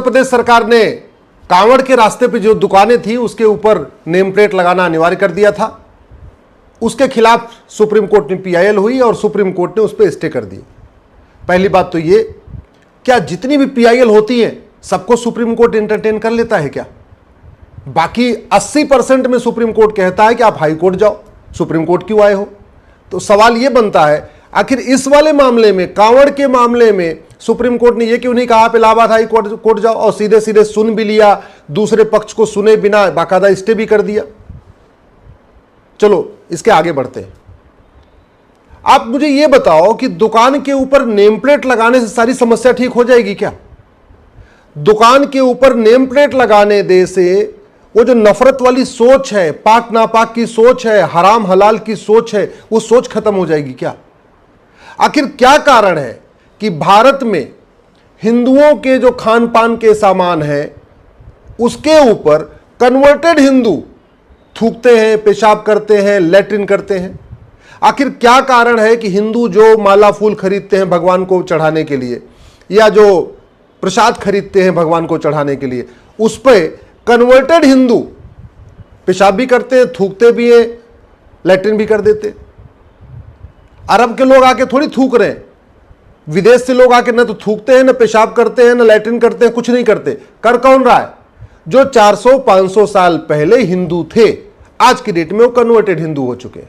प्रदेश सरकार ने कांवड़ के रास्ते पे जो दुकानें थी उसके ऊपर नेम प्लेट लगाना अनिवार्य कर दिया था। उसके खिलाफ सुप्रीम कोर्ट में पीआईएल हुई और सुप्रीम कोर्ट ने उस पर स्टे कर दिया। पहली बात तो ये, क्या जितनी भी पीआईएल होती है सबको सुप्रीम कोर्ट एंटरटेन कर लेता है क्या? बाकी 80% में सुप्रीम कोर्ट कहता है कि आप हाई कोर्ट जाओ, सुप्रीम कोर्ट क्यों आए हो? तो सवाल यह बनता है, आखिर इस वाले मामले में, कांवड़ के मामले में सुप्रीम कोर्ट ने यह क्यों नहीं कहा आप इलाहाबाद हाई कोर्ट जाओ, और सीधे सीधे सुन भी लिया, दूसरे पक्ष को सुने बिना बाकायदा स्टे भी कर दिया। चलो इसके आगे बढ़ते हैं। आप मुझे यह बताओ कि दुकान के ऊपर नेम प्लेट लगाने से सारी समस्या ठीक हो जाएगी क्या? दुकान के ऊपर नेम प्लेट लगाने दे से वो जो नफरत वाली सोच है, पाक नापाक की सोच है, हराम हलाल की सोच है, वो सोच खत्म हो जाएगी क्या? आखिर क्या कारण है कि भारत में हिंदुओं के जो खान पान के सामान है उसके ऊपर कन्वर्टेड हिंदू थूकते हैं, पेशाब करते हैं, लैट्रिन करते हैं? आखिर क्या कारण है कि हिंदू जो माला फूल खरीदते हैं भगवान को चढ़ाने के लिए, या जो प्रसाद खरीदते हैं भगवान को चढ़ाने के लिए, उस पर कन्वर्टेड हिंदू पेशाब भी करते हैं, थूकते भी हैं, लैट्रिन भी कर देते हैं? अरब के लोग आके थोड़ी थूक रहे हैं, विदेश से लोग आके न तो थूकते हैं, न पेशाब करते हैं, न लैट्रिन करते हैं, कुछ नहीं करते। कर कौन रहा है? जो 400-500 साल पहले हिंदू थे, आज की डेट में वो कन्वर्टेड हिंदू हो चुके हैं।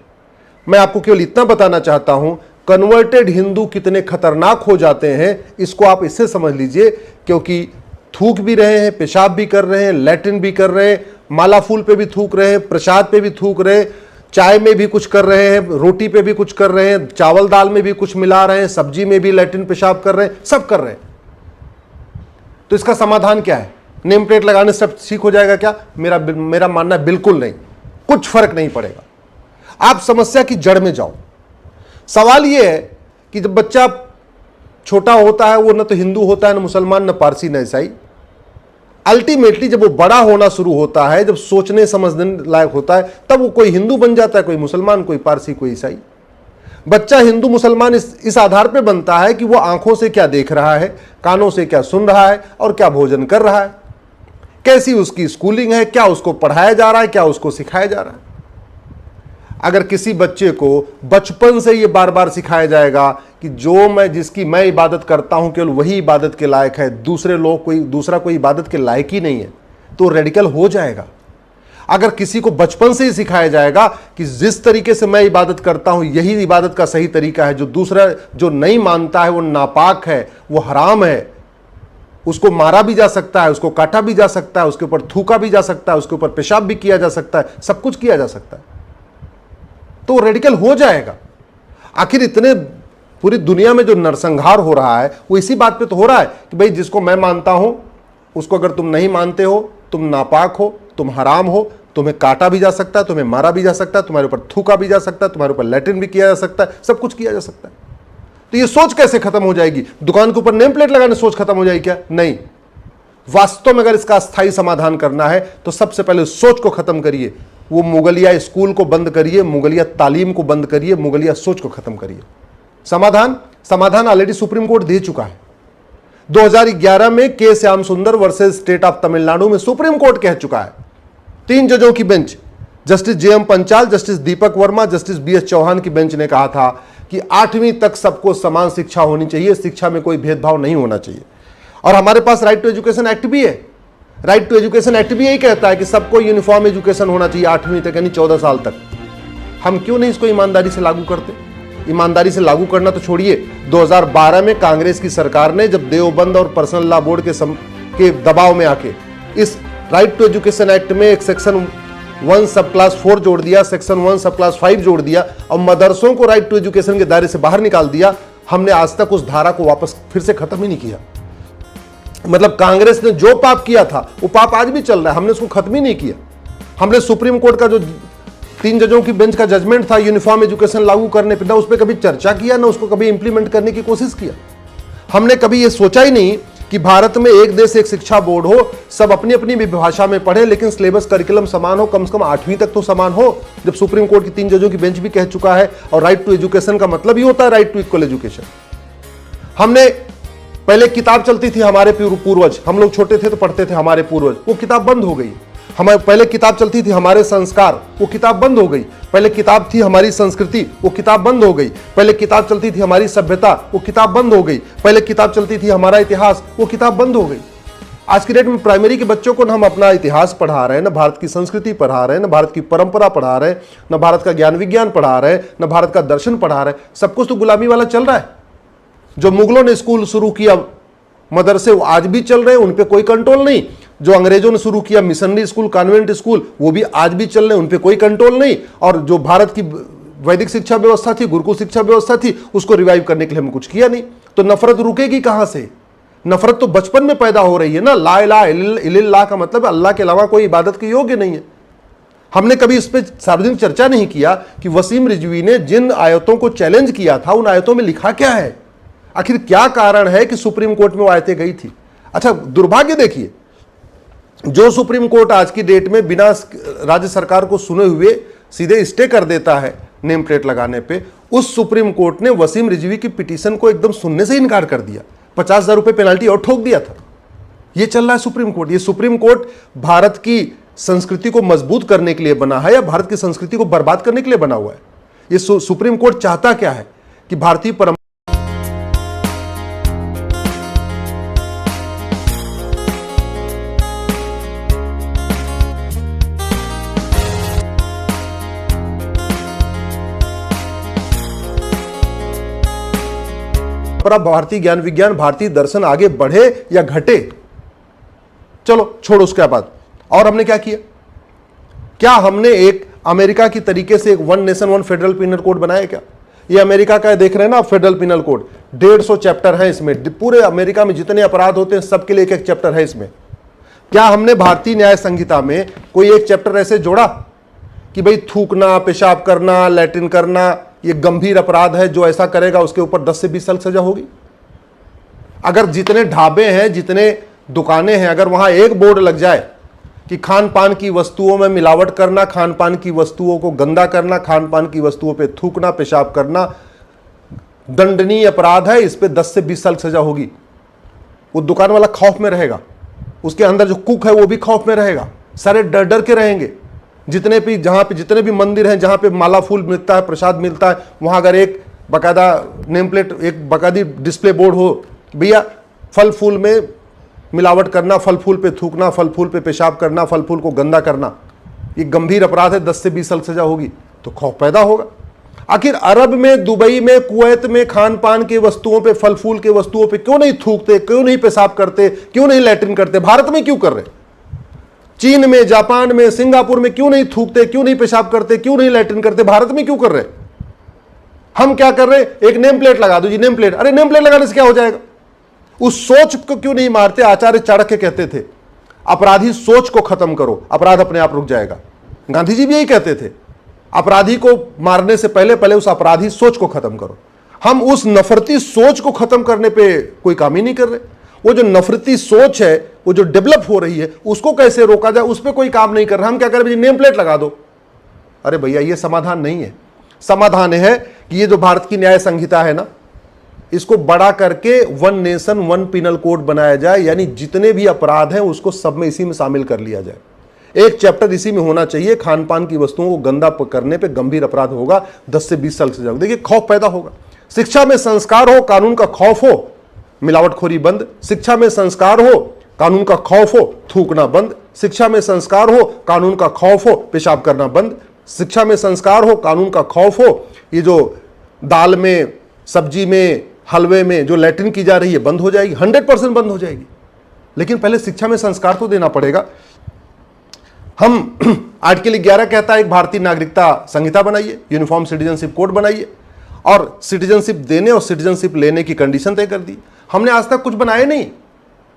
मैं आपको केवल इतना बताना चाहता हूं, कन्वर्टेड हिंदू कितने खतरनाक हो जाते हैं इसको आप इससे समझ लीजिए, क्योंकि थूक भी रहे हैं, पेशाब भी कर रहे हैं, लैट्रिन भी कर रहे हैं, माला फूल पे भी थूक रहे हैं, प्रसाद पे भी थूक रहे हैं, चाय में भी कुछ कर रहे हैं, रोटी पे भी कुछ कर रहे हैं, चावल दाल में भी कुछ मिला रहे हैं, सब्जी में भी लैट्रिन पेशाब कर रहे हैं, सब कर रहे हैं। तो इसका समाधान क्या है? नेम प्लेट लगाने से सब ठीक हो जाएगा क्या? मेरा मानना है बिल्कुल नहीं, कुछ फर्क नहीं पड़ेगा। आप समस्या की जड़ में जाओ। सवाल यह है कि जब बच्चा छोटा होता है वो न तो हिंदू होता है, न मुसलमान, न पारसी, न ईसाई। अल्टीमेटली जब वो बड़ा होना शुरू होता है, जब सोचने समझने लायक होता है, तब वो कोई हिंदू बन जाता है, कोई मुसलमान, कोई पारसी, कोई ईसाई। बच्चा हिंदू मुसलमान इस आधार पे बनता है कि वो आंखों से क्या देख रहा है, कानों से क्या सुन रहा है, और क्या भोजन कर रहा है, कैसी उसकी स्कूलिंग है, क्या उसको पढ़ाया जा रहा है, क्या उसको सिखाया जा रहा है। अगर किसी बच्चे को बचपन से ये बार बार सिखाया जाएगा कि जिसकी मैं इबादत करता हूं केवल वही इबादत के लायक है, दूसरा कोई इबादत के लायक ही नहीं है, तो रेडिकल हो जाएगा। अगर किसी को बचपन से ही सिखाया जाएगा कि जिस तरीके से मैं इबादत करता हूं यही इबादत का सही तरीका है, जो दूसरा जो नहीं मानता है वो नापाक है, वो हराम है, उसको मारा भी जा सकता है, उसको काटा भी जा सकता है, उसके ऊपर थूका भी जा सकता है, उसके ऊपर पेशाब भी किया जा सकता है, सब कुछ किया जा सकता है, तो रेडिकल हो जाएगा। आखिर इतने पूरी दुनिया में जो नरसंहार हो रहा है वो इसी बात पे तो हो रहा है कि भाई जिसको मैं मानता हूं उसको अगर तुम नहीं मानते हो, तुम नापाक हो, तुम हराम हो, तुम्हें काटा भी जा सकता है, तुम्हें मारा भी जा सकता है, तुम्हारे ऊपर थूका भी जा सकता है, तुम्हारे ऊपर लैट्रिन भी किया जा सकता है, सब कुछ किया जा सकता है। तो ये सोच कैसे खत्म हो जाएगी? दुकान के ऊपर नेम प्लेट लगाने सोच खत्म हो जाएगी क्या? नहीं। वास्तव में अगर इसका अस्थायी समाधान करना है तो सबसे पहले सोच को खत्म करिए। वो मुगलिया स्कूल को बंद करिए, मुगलिया तालीम को बंद करिए, मुगलिया सोच को खत्म करिए। समाधान ऑलरेडी सुप्रीम कोर्ट दे चुका है। 2011 में के श्याम सुंदर वर्सेस स्टेट ऑफ तमिलनाडु में सुप्रीम कोर्ट कह चुका है, 3 जजों की bench, justice JM Panchal, justice Deepak Verma, justice BS Chauhan की बेंच ने कहा था कि 8वीं तक सबको समान शिक्षा होनी चाहिए, शिक्षा में कोई भेदभाव नहीं होना चाहिए। और हमारे पास राइट टू एजुकेशन एक्ट भी है। राइट टू एजुकेशन एक्ट भी यही कहता है कि सबको यूनिफॉर्म एजुकेशन होना चाहिए 8वीं तक, यानी 14 साल तक। हम क्यों नहीं इसको ईमानदारी से लागू करते? ईमानदारी से लागू करना तो छोड़िए, 2012 में कांग्रेस की सरकार ने जब देवबंद और पर्सनल लॉ बोर्ड के दबाव में आके इस राइट टू एजुकेशन एक्ट में एक सेक्शन 1 सब क्लास 4 जोड़ दिया, सेक्शन 1 सब क्लास 5 जोड़ दिया और मदरसों को राइट टू एजुकेशन के दायरे से बाहर निकाल दिया, हमने आज तक उस धारा को वापस फिर से खत्म ही नहीं किया। मतलब कांग्रेस ने जो पाप किया था वो पाप आज भी चल रहा है, हमने उसको खत्म ही नहीं किया। हमने सुप्रीम कोर्ट का जो 3 जजों की बेंच का जजमेंट था यूनिफॉर्म एजुकेशन लागू करने पर, ना उस पर कभी चर्चा किया, ना उसको कभी इंप्लीमेंट करने की कोशिश किया। हमने कभी ये सोचा ही नहीं कि भारत में एक देश एक शिक्षा बोर्ड हो, सब अपनी अपनी भाषा में पढ़े, लेकिन सिलेबस करिकुलम समान हो, कम से कम 8वीं तक तो समान हो। जब सुप्रीम कोर्ट की 3 जजों की बेंच भी कह चुका है, और राइट टू एजुकेशन का मतलब ही होता है राइट टू इक्वल एजुकेशन। हमने पहले किताब चलती थी हमारे पूर्वज, हम लोग छोटे थे तो पढ़ते थे हमारे पूर्वज, वो किताब बंद हो गई। हमारे पहले किताब चलती थी हमारे संस्कार, वो किताब बंद हो गई। पहले किताब थी हमारी संस्कृति, वो किताब बंद हो गई। पहले किताब चलती थी हमारी सभ्यता, वो किताब बंद हो गई। पहले किताब चलती थी हमारा इतिहास, वो किताब बंद हो गई। आज की डेट में प्राइमरी के बच्चों को ना हम अपना इतिहास पढ़ा रहे हैं, ना भारत की संस्कृति पढ़ा रहे हैं, ना भारत की परंपरा पढ़ा रहे हैं, ना भारत का ज्ञान विज्ञान पढ़ा रहे हैं, ना भारत का दर्शन पढ़ा रहे हैं। सब कुछ तो गुलामी वाला चल रहा है। जो मुगलों ने स्कूल शुरू किया, मदरसे, वो आज भी चल रहे हैं, उन पे कोई कंट्रोल नहीं। जो अंग्रेजों ने शुरू किया मिशनरी स्कूल, कॉन्वेंट स्कूल, वो भी आज भी चल रहे हैं, उन पे कोई कंट्रोल नहीं। और जो भारत की वैदिक शिक्षा व्यवस्था थी, गुरुकुल शिक्षा व्यवस्था थी, उसको रिवाइव करने के लिए हमने कुछ किया नहीं। तो नफरत रुकेगी कहां से? नफरत तो बचपन में पैदा हो रही है ना। ला इलाहा इल्लल्लाह का मतलब अल्लाह के अलावा कोई इबादत के योग्य नहीं है। हमने कभी इस पर सार्वजनिक चर्चा नहीं किया कि वसीम रिजवी ने जिन आयतों को चैलेंज किया था, उन आयतों में लिखा क्या है, आखिर क्या कारण है कि सुप्रीम कोर्ट में वो आयतें गई थी। अच्छा, दुर्भाग्य देखिए, जो सुप्रीम कोर्ट आज की डेट में बिना राज्य सरकार को सुने हुए सीधे स्टे कर देता है नेम प्लेट लगाने पे, उस सुप्रीम कोर्ट ने वसीम रिजवी की पिटीशन को एकदम सुनने से इनकार कर दिया। 50,000 रुपए पेनल्टी और ठोक दिया था। यह चल रहा है सुप्रीम कोर्ट। ये सुप्रीम कोर्ट भारत की संस्कृति को मजबूत करने के लिए बना है या भारत की संस्कृति को बर्बाद करने के लिए बना हुआ है? ये सुप्रीम कोर्ट चाहता क्या है कि भारतीय परंपरा भारतीय ज्ञान विज्ञान, भारतीय दर्शन आगे बढ़े या घटे? चलो छोड़ो उसके बाद। और हमने क्या किया? क्या हमने एक अमेरिका की तरीके से एक one nation one federal penal code बनाया क्या? ये अमेरिका का देख रहे हैं ना आप, फेडरल पिनल कोड 150 चैप्टर है इसमें। पूरे अमेरिका में जितने अपराध होते हैं सबके लिए एक एक चैप्टर है इसमें। क्या हमने भारतीय न्याय संहिता में कोई एक चैप्टर ऐसे जोड़ा कि भाई थूकना, पेशाब करना, लैट्रिन करना ये गंभीर अपराध है, जो ऐसा करेगा उसके ऊपर 10 से 20 साल सजा होगी? अगर जितने ढाबे हैं, जितने दुकानें हैं, अगर वहां एक बोर्ड लग जाए कि खान पान की वस्तुओं में मिलावट करना, खान पान की वस्तुओं को गंदा करना, खान पान की वस्तुओं पे थूकना, पेशाब करना दंडनीय अपराध है, इस पे 10 से 20 साल सजा होगी, वो दुकान वाला खौफ में रहेगा, उसके अंदर जो कुक है वो भी खौफ में रहेगा, सारे डर डर के रहेंगे। जितने भी जहां पे जितने भी मंदिर हैं जहां पे माला फूल मिलता है, प्रसाद मिलता है, वहां अगर एक बकायदा नेम प्लेट, एक बकायदी डिस्प्ले बोर्ड हो, भैया फल फूल में मिलावट करना, फल फूल पे थूकना, फल फूल पे पेशाब करना, फल फूल को गंदा करना, ये गंभीर अपराध है, 10 से 20 साल सजा होगी, तो खौफ पैदा होगा। आखिर अरब में, दुबई में, कुवैत में खान पान की वस्तुओं पे, फल फूल के वस्तुओं पे क्यों नहीं थूकते, क्यों नहीं पेशाब करते, क्यों नहीं लैट्रिन करते? भारत में क्यों कर रहे? चीन में, जापान में, सिंगापुर में क्यों नहीं थूकते, क्यों नहीं पेशाब करते, क्यों नहीं लैट्रिन करते? भारत में क्यों कर रहे? हम क्या कर रहे? एक नेम प्लेट लगा दो जी, नेम प्लेट। अरे नेम प्लेट लगाने से क्या हो जाएगा? उस सोच को क्यों नहीं मारते? आचार्य चाणक्य कहते थे अपराधी सोच को खत्म करो, अपराध अपने आप रुक जाएगा। गांधी जी भी यही कहते थे, अपराधी को मारने से पहले पहले उस अपराधी सोच को खत्म करो। हम उस नफरती सोच को खत्म करने पे कोई काम ही नहीं कर रहे। वो जो नफरती सोच है, वो जो डेवलप हो रही है, उसको कैसे रोका जाए, उस पर कोई काम नहीं कर रहा। हम क्या करें? नेम प्लेट लगा दो। अरे भैया, ये समाधान नहीं है। समाधान है कि ये जो भारत की न्याय संहिता है ना, इसको बड़ा करके one nation one penal code बनाया जाए, यानी जितने भी अपराध हैं उसको सब में इसी में शामिल कर लिया जाए। एक चैप्टर इसी में होना चाहिए, खान पान की वस्तुओं को गंदा करने पे गंभीर अपराध होगा, 10 से 20 साल सजा होगी। देखिए, खौफ पैदा होगा। शिक्षा में संस्कार हो, कानून का खौफ हो, मिलावटखोरी बंद। शिक्षा में संस्कार हो, कानून का खौफ हो, थूकना बंद। शिक्षा में संस्कार हो, कानून का खौफ हो, पेशाब करना बंद। शिक्षा में संस्कार हो, कानून का खौफ हो, ये जो दाल में, सब्जी में, हलवे में जो लैट्रिन की जा रही है बंद हो जाएगी, 100% बंद हो जाएगी। लेकिन पहले शिक्षा में संस्कार तो देना पड़ेगा। हम आर्टिकल 11 कहता है एक भारतीय नागरिकता संहिता बनाइए, यूनिफॉर्म सिटीजनशिप कोड बनाइए, और सिटीजनशिप देने और सिटीजनशिप लेने की कंडीशन तय कर दी। हमने आज तक कुछ बनाए नहीं।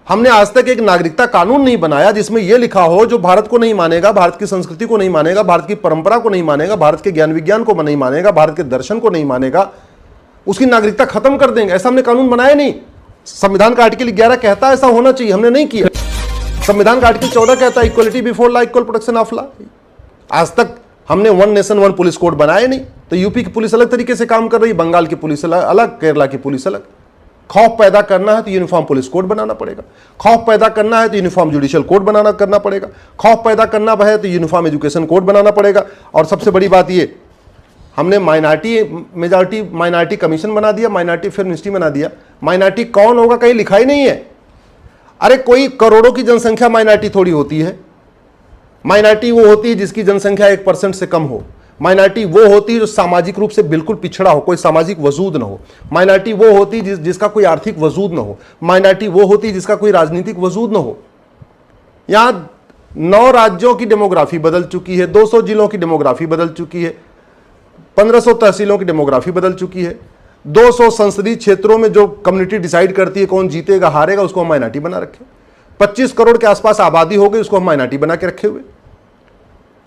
हमने आज तक एक नागरिकता कानून नहीं बनाया जिसमें यह लिखा हो जो भारत को नहीं मानेगा, भारत की संस्कृति को नहीं मानेगा, भारत की परंपरा को नहीं मानेगा, भारत के ज्ञान विज्ञान को नहीं मानेगा, भारत के दर्शन को नहीं मानेगा, उसकी नागरिकता खत्म कर देंगे। ऐसा हमने कानून बनाया नहीं। संविधान का आर्टिकल 11 कहता है ऐसा होना चाहिए, हमने नहीं किया। संविधान का आर्टिकल 14 कहता है equality before law, equal protection of law. आज तक हमने one nation one police code बनाए नहीं। तो यूपी की पुलिस अलग तरीके से काम कर रही है, बंगाल की पुलिस अलग, केरला की पुलिस अलग। खौफ पैदा करना है तो यूनिफॉर्म पुलिस कोड बनाना पड़ेगा, खौफ पैदा करना है तो यूनिफॉर्म जुडिशियल कोड करना पड़ेगा, खौफ पैदा करना है तो यूनिफॉर्म एजुकेशन कोड बनाना पड़ेगा। और सबसे बड़ी बात ये, हमने माइनॉरिटी कमीशन बना दिया, माइनॉरिटी फिल्म मिनिस्ट्री बना दिया। माइनॉरिटी कौन होगा कहीं लिखा ही नहीं है। अरे कोई करोड़ों की जनसंख्या माइनॉरिटी थोड़ी होती है। माइनॉरिटी वो होती है जिसकी जनसंख्या 1% से कम हो। माइनॉरिटी वो होती है जो सामाजिक रूप से बिल्कुल पिछड़ा हो, कोई सामाजिक वजूद ना हो। माइनॉरिटी वो होती है जिसका कोई आर्थिक वजूद ना हो। माइनॉरिटी वो होती है जिसका कोई राजनीतिक वजूद ना हो। यहां 9 राज्यों की डेमोग्राफी बदल चुकी है, 200 जिलों की डेमोग्राफी बदल चुकी है, 1500 तहसीलों की डेमोग्राफी बदल चुकी है। 200 संसदीय क्षेत्रों में जो कम्युनिटी डिसाइड करती है कौन जीतेगा हारेगा, उसको हम माइनॉरिटी बना रखे। 25 करोड़ के आसपास आबादी हो गई, उसको हम माइनॉरिटी बना के रखे हुए।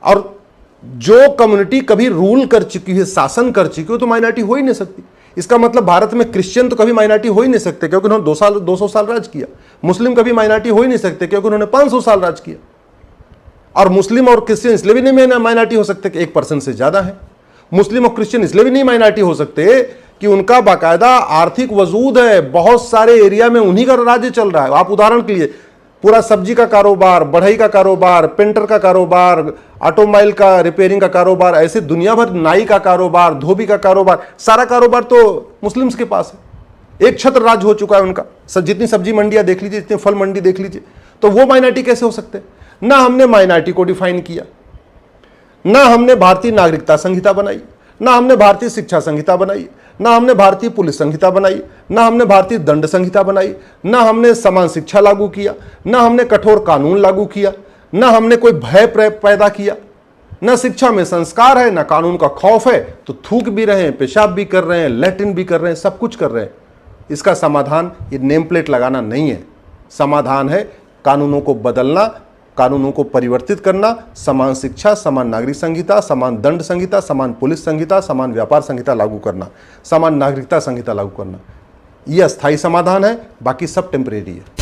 और जो कम्युनिटी कभी रूल कर चुकी है, शासन कर चुकी है, तो माइनॉरिटी हो ही नहीं सकती। इसका मतलब भारत में क्रिश्चियन तो कभी माइनॉरिटी हो ही नहीं सकते क्योंकि उन्होंने 200 साल राज किया। मुस्लिम कभी माइनॉरिटी हो ही नहीं सकते क्योंकि उन्होंने 500 साल राज किया। और मुस्लिम और क्रिश्चियन इसलिए भी नहीं माइनॉरिटी हो सकते कि 1% से ज्यादा है। मुस्लिम और क्रिश्चियन इसलिए भी नहीं माइनॉरिटी हो सकते कि उनका बाकायदा आर्थिक वजूद है, बहुत सारे एरिया में उन्हीं का राज्य चल रहा है। आप उदाहरण के लिए पूरा सब्जी का कारोबार, बढ़ई का कारोबार, पेंटर का कारोबार, ऑटोमोबाइल का रिपेयरिंग का कारोबार, ऐसे दुनिया भर, नाई का कारोबार, धोबी का कारोबार, सारा कारोबार तो मुस्लिम्स के पास है। एक छत्र राज हो चुका है उनका। जितनी सब्जी मंडियां देख लीजिए, जितनी फल मंडी देख लीजिए, तो वो माइनॉरिटी कैसे हो सकते? ना हमने माइनॉरिटी को डिफाइन किया, ना हमने भारतीय नागरिकता संहिता बनाई, ना हमने भारतीय शिक्षा संहिता बनाई, ना हमने भारतीय पुलिस संहिता बनाई, ना हमने भारतीय दंड संहिता बनाई, ना हमने समान शिक्षा लागू किया, ना हमने कठोर कानून लागू किया, ना हमने कोई भय पैदा किया। ना शिक्षा में संस्कार है, ना कानून का खौफ है, तो थूक भी रहे हैं, पेशाब भी कर रहे हैं, लैट्रिन भी कर रहे हैं, सब कुछ कर रहे हैं। इसका समाधान ये नेम प्लेट लगाना नहीं है। समाधान है कानूनों को बदलना, कानूनों को परिवर्तित करना, समान शिक्षा, समान नागरिक संहिता, समान दंड संहिता, समान पुलिस संहिता, समान व्यापार संहिता लागू करना, समान नागरिकता संहिता लागू करना। यह अस्थायी समाधान है, बाकी सब टेम्परेरी है।